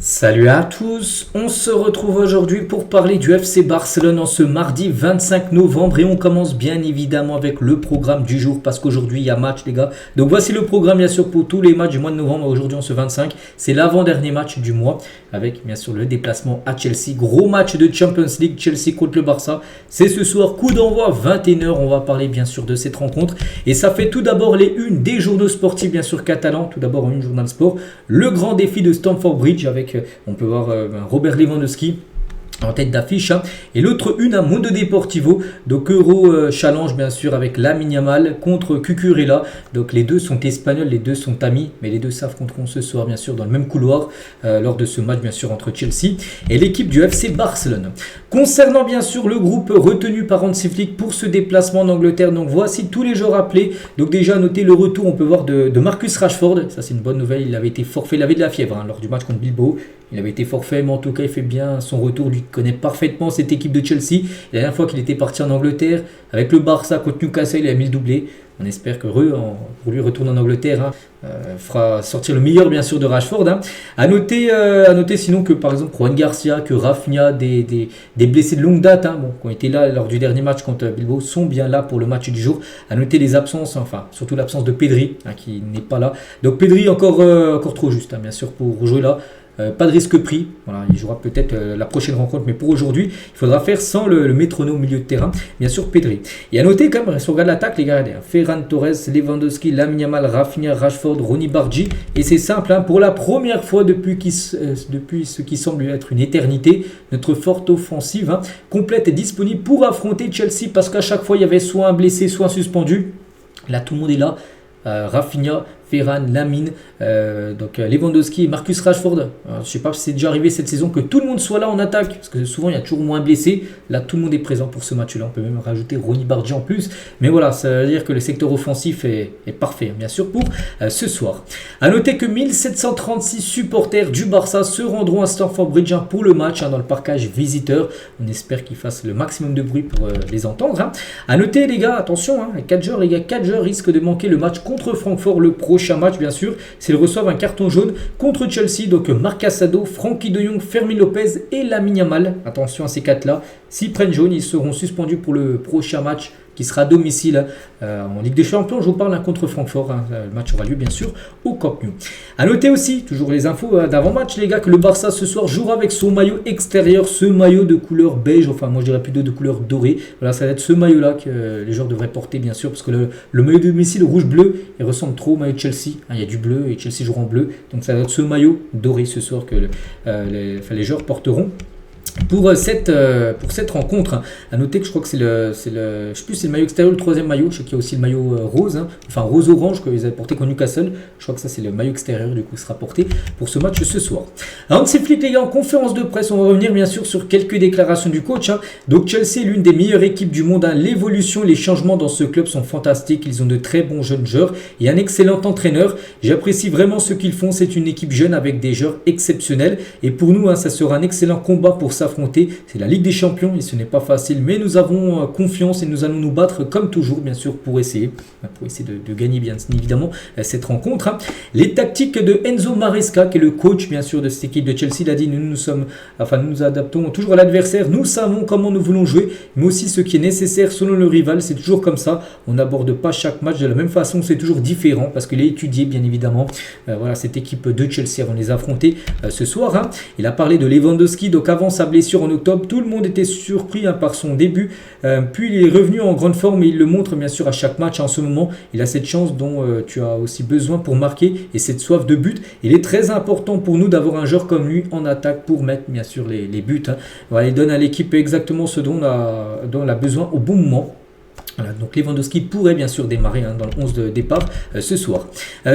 Salut à tous, on se retrouve aujourd'hui pour parler du FC Barcelone en ce mardi 25 novembre et on commence bien évidemment avec le programme du jour parce qu'aujourd'hui il y a match les gars. Donc voici le programme bien sûr pour tous les matchs du mois de novembre. Aujourd'hui on se 25, c'est l'avant-dernier match du mois avec bien sûr le déplacement à Chelsea. Gros match de Champions League, Chelsea contre le Barça. C'est ce soir, coup d'envoi 21h, on va parler bien sûr de cette rencontre. Et ça fait tout d'abord les unes des journaux sportifs bien sûr catalans. Tout d'abord une journal sport, le grand défi de Stamford Bridge avec on peut voir Robert Lewandowski en tête d'affiche. Et l'autre une à Mundo Deportivo. Donc Euro Challenge bien sûr avec Lamine Yamal contre Cucurella. Donc les deux sont espagnols, les deux sont amis. Mais les deux s'affronteront ce soir bien sûr dans le même couloir lors de ce match bien sûr entre Chelsea et l'équipe du FC Barcelone. Concernant bien sûr le groupe retenu par Hansi Flick pour ce déplacement en Angleterre. Donc voici tous les joueurs appelés. Donc déjà noter le retour on peut voir de Marcus Rashford. Ça c'est une bonne nouvelle, il avait été forfait, il avait de la fièvre lors du match contre Bilbao. Il avait été forfait, mais en tout cas, il fait bien son retour. Lui connaît parfaitement cette équipe de Chelsea. La dernière fois qu'il était parti en Angleterre, avec le Barça contre Newcastle, il a mis le doublé. On espère que pour lui retourner en Angleterre fera sortir le meilleur bien sûr de Rashford. À noter sinon que par exemple Juan Garcia, que Rafinha, des blessés de longue date qui ont été là lors du dernier match contre Bilbao, sont bien là pour le match du jour. À noter les absences, enfin surtout l'absence de Pedri qui n'est pas là. Donc Pedri encore trop juste bien sûr pour jouer là. Pas de risque pris, voilà, il jouera peut-être la prochaine rencontre, mais pour aujourd'hui, il faudra faire sans le métronome au milieu de terrain, bien sûr Pedri. Et à noter quand même, si on regarde l'attaque, les gars, Ferran Torres, Lewandowski, Lamine Yamal, Rafinha, Rashford, Ronny Bargi, et c'est simple, pour la première fois depuis ce qui semble être une éternité, notre forte offensive complète est disponible pour affronter Chelsea, parce qu'à chaque fois, il y avait soit un blessé, soit un suspendu. Là, tout le monde est là. Rafinha, Ferran, Lamine, Lewandowski et Marcus Rashford. Je ne sais pas si c'est déjà arrivé cette saison que tout le monde soit là en attaque, parce que souvent il y a toujours moins blessés. Là, tout le monde est présent pour ce match-là. On peut même rajouter Ronny Bargi en plus. Mais voilà, ça veut dire que le secteur offensif est parfait, bien sûr, pour ce soir. A noter que 1736 supporters du Barça se rendront à Stamford Bridge pour le match dans le parcage visiteur. On espère qu'ils fassent le maximum de bruit pour les entendre. A noter, les gars, attention, 4 joueurs risquent de manquer le match contre Francfort, le prochain match bien sûr, s'ils reçoivent un carton jaune contre Chelsea. Donc Marc Casado, Frankie de Jong, Fermin Lopez et Lamine Yamal. Attention à ces 4 là, s'ils prennent jaune, ils seront suspendus pour le prochain match qui sera à domicile en Ligue des Champions. Je vous parle contre Francfort. Le match aura lieu bien sûr au Camp Nou. A noter aussi, toujours les infos d'avant-match les gars, que le Barça ce soir jouera avec son maillot extérieur, ce maillot de couleur beige, enfin moi je dirais plutôt de couleur dorée. Voilà, ça va être ce maillot là que les joueurs devraient porter bien sûr, parce que le maillot de domicile rouge-bleu, il ressemble trop au maillot de Chelsea. Il y a du bleu et Chelsea jouera en bleu. Donc ça va être ce maillot doré ce soir que les joueurs porteront pour cette rencontre. À noter que je crois que c'est le je sais plus, c'est le maillot extérieur, le troisième maillot. Je sais qu'il y a aussi le maillot rose, enfin rose-orange qu'ils avaient porté contre Newcastle. Je crois que ça c'est le maillot extérieur du coup qui sera porté pour ce match ce soir. Alors Hansi Flick les gars, en conférence de presse, on va revenir bien sûr sur quelques déclarations du coach. Donc Chelsea est l'une des meilleures équipes du monde. L'évolution, les changements dans ce club sont fantastiques. Ils ont de très bons jeunes joueurs et un excellent entraîneur. J'apprécie vraiment ce qu'ils font. C'est une équipe jeune avec des joueurs exceptionnels et pour nous ça sera un excellent combat pour s'affronter. C'est la Ligue des Champions et ce n'est pas facile, mais nous avons confiance et nous allons nous battre comme toujours bien sûr pour essayer de gagner bien évidemment cette rencontre. Les tactiques de Enzo Maresca qui est le coach bien sûr de cette équipe de Chelsea, il a dit nous nous adaptons toujours à l'adversaire, nous savons comment nous voulons jouer, mais aussi ce qui est nécessaire selon le rival. C'est toujours comme ça, on n'aborde pas chaque match de la même façon, c'est toujours différent parce qu'il est étudié bien évidemment voilà cette équipe de Chelsea avant de les affronter ce soir. Il a parlé de Lewandowski, donc avant sa blessure en octobre, tout le monde était surpris par son début, puis il est revenu en grande forme et il le montre bien sûr à chaque match. En ce moment il a cette chance dont tu as aussi besoin pour marquer et cette soif de but. Il est très important pour nous d'avoir un joueur comme lui en attaque pour mettre bien sûr les buts. Voilà, il donne à l'équipe exactement ce dont on a besoin au bon moment. Voilà, donc Lewandowski pourrait bien sûr démarrer dans le 11 de départ ce soir.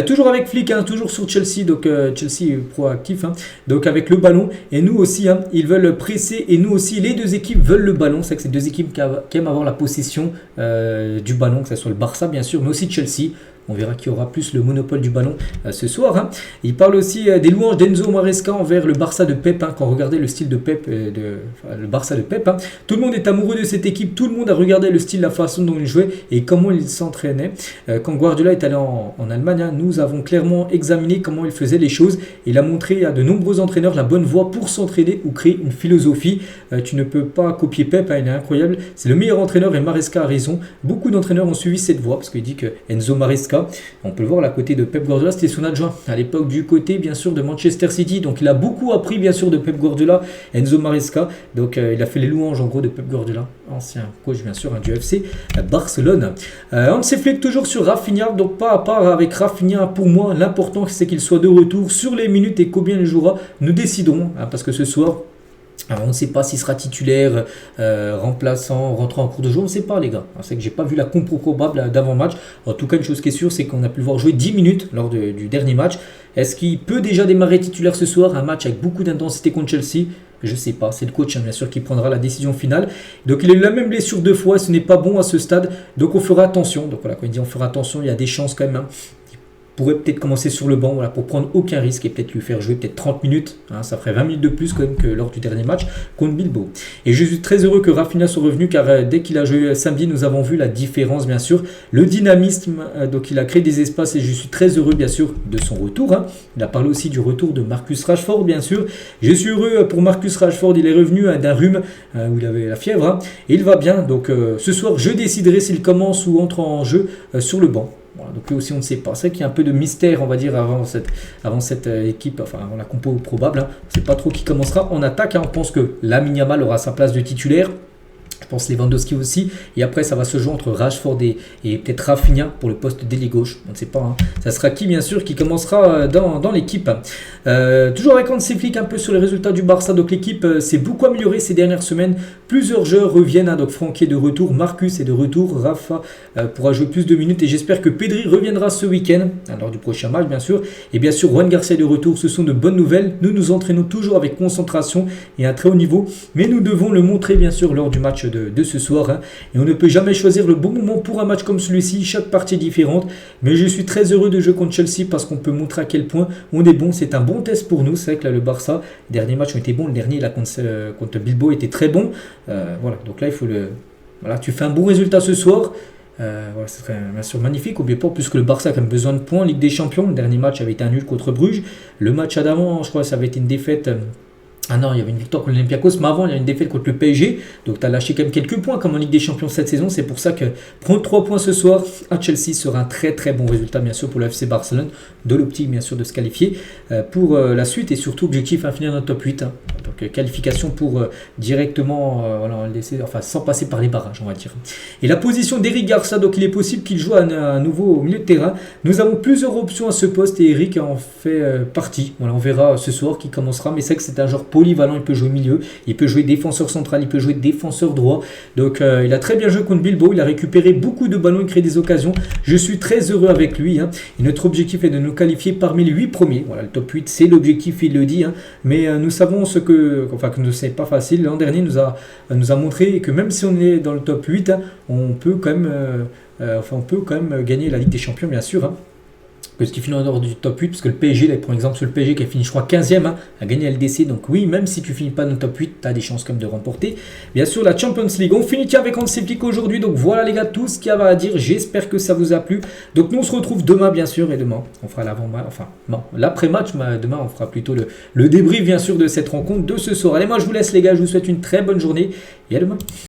Toujours avec Flick, toujours sur Chelsea, donc Chelsea est proactif, donc avec le ballon. Et nous aussi, ils veulent presser et nous aussi, les deux équipes veulent le ballon. C'est que c'est deux équipes qui aiment avoir la possession du ballon, que ce soit le Barça bien sûr, mais aussi Chelsea. On verra qui aura plus le monopole du ballon ce soir. Hein. Il parle aussi des louanges d'Enzo Maresca envers le Barça de Pep. Hein. Quand on regardait le style de Pep, le Barça de Pep, hein. Tout le monde est amoureux de cette équipe. Tout le monde a regardé le style, la façon dont il jouait et comment il s'entraînait. Quand Guardiola est allé en Allemagne, hein, nous avons clairement examiné comment il faisait les choses. Il a montré à de nombreux entraîneurs la bonne voie pour s'entraîner ou créer une philosophie. Tu ne peux pas copier Pep, hein, il est incroyable. C'est le meilleur entraîneur et Maresca a raison. Beaucoup d'entraîneurs ont suivi cette voie parce qu'il dit que Enzo Maresca, on peut le voir à côté de Pep Guardiola, c'était son adjoint à l'époque du côté bien sûr de Manchester City. Donc il a beaucoup appris bien sûr de Pep Guardiola, Enzo Maresca. Donc il a fait les louanges en gros de Pep Guardiola, ancien coach bien sûr hein, du FC Barcelone. Hansi Flick toujours sur Rafinha, donc pas à part avec Rafinha. Pour moi l'important c'est qu'il soit de retour sur les minutes et combien il jouera, nous déciderons hein, parce que ce soir alors, on ne sait pas s'il sera titulaire, remplaçant, rentrant en cours de jeu, on ne sait pas les gars. C'est que j'ai pas vu la compo probable d'avant-match. En tout cas, une chose qui est sûre, c'est qu'on a pu le voir jouer 10 minutes lors du dernier match. Est-ce qu'il peut déjà démarrer titulaire ce soir? Un match avec beaucoup d'intensité contre Chelsea? Je ne sais pas, c'est le coach hein, bien sûr qui prendra la décision finale. Donc il a eu la même blessure 2 fois, ce n'est pas bon à ce stade. Donc on fera attention. Donc voilà, quand il dit on fera attention, il y a des chances quand même. Hein. Pourrait peut-être commencer sur le banc voilà, pour prendre aucun risque et peut-être lui faire jouer peut-être 30 minutes. Hein, ça ferait 20 minutes de plus quand même que lors du dernier match contre Bilbao. Et je suis très heureux que Rafinha soit revenu car dès qu'il a joué samedi, nous avons vu la différence bien sûr. Le dynamisme, donc il a créé des espaces et je suis très heureux bien sûr de son retour. Hein. Il a parlé aussi du retour de Marcus Rashford bien sûr. Je suis heureux pour Marcus Rashford, il est revenu d'un rhume où il avait la fièvre. Hein, et il va bien, donc ce soir je déciderai s'il commence ou entre en jeu sur le banc. Voilà, donc là aussi on ne sait pas. C'est vrai qu'il y a un peu de mystère on va dire avant cette équipe, enfin avant la compo probable. Hein. On ne sait pas trop qui commencera en attaque. Hein. On pense que Lamine Yamal aura sa place de titulaire. Je pense Lewandowski aussi. Et après, ça va se jouer entre Rashford et peut-être Rafinha pour le poste d'ailier gauche. On ne sait pas. Hein. Ça sera qui, bien sûr, qui commencera dans l'équipe. Toujours avec Hansi Flick un peu sur les résultats du Barça. Donc l'équipe s'est beaucoup améliorée ces dernières semaines. Plusieurs joueurs reviennent. Hein. Donc Francky est de retour. Marcus est de retour. Rafa pourra jouer plus de minutes. Et j'espère que Pedri reviendra ce week-end. Lors du prochain match, bien sûr. Et bien sûr, Juan Garcia est de retour. Ce sont de bonnes nouvelles. Nous nous entraînons toujours avec concentration et un très haut niveau. Mais nous devons le montrer, bien sûr, lors du match de ce soir. Hein. Et on ne peut jamais choisir le bon moment pour un match comme celui-ci. Chaque partie est différente. Mais je suis très heureux de jouer contre Chelsea parce qu'on peut montrer à quel point on est bon. C'est un bon test pour nous. C'est vrai que là, le Barça, les derniers matchs ont été bons. Le dernier là, contre Bilbao était très bon. Voilà. Donc là, il faut le. Voilà, tu fais un bon résultat ce soir. Voilà, ce serait bien sûr magnifique. N'oubliez pas, puisque le Barça a quand même besoin de points. Ligue des Champions. Le dernier match avait été un nul contre Bruges. Le match d'avant, je crois, ça avait été une défaite. Ah non, il y avait une victoire contre l'Olympiakos, mais avant il y a une défaite contre le PSG, donc tu as lâché quand même quelques points comme en Ligue des Champions cette saison, c'est pour ça que prendre 3 points ce soir à Chelsea sera un très très bon résultat bien sûr pour le FC Barcelone, de l'optique bien sûr de se qualifier pour la suite et surtout objectif à finir dans le top 8, hein. Donc qualification pour directement voilà, laisser, enfin sans passer par les barrages on va dire. Et la position d'Eric Garcia, donc il est possible qu'il joue à nouveau au milieu de terrain, nous avons plusieurs options à ce poste et Eric en fait partie, voilà, on verra ce soir qui commencera, mais c'est que c'est un joueur polyvalent, il peut jouer milieu, il peut jouer défenseur central, il peut jouer défenseur droit. Donc il a très bien joué contre Bilbao, il a récupéré beaucoup de ballons et créé des occasions. Je suis très heureux avec lui. Hein. Et notre objectif est de nous qualifier parmi les 8 premiers. Voilà, le top 8, c'est l'objectif, il le dit. Hein. Mais nous savons que c'est pas facile. L'an dernier nous a montré que même si on est dans le top 8, hein, on peut quand même gagner la Ligue des Champions, bien sûr. Hein. Parce qu'il finit en dehors du top 8, parce que le PSG, là, pour exemple sur le PSG qui a fini je crois 15e, hein, a gagné LDC, donc oui, même si tu finis pas dans le top 8, tu as des chances quand même de remporter. Bien sûr la Champions League, on finit avec Hansi Flick aujourd'hui, donc voilà les gars, tout ce qu'il y avait à dire, j'espère que ça vous a plu. Donc nous on se retrouve demain bien sûr, et demain on fera l'après-match, demain on fera plutôt le débrief bien sûr de cette rencontre de ce soir. Allez, moi je vous laisse les gars, je vous souhaite une très bonne journée, et à demain.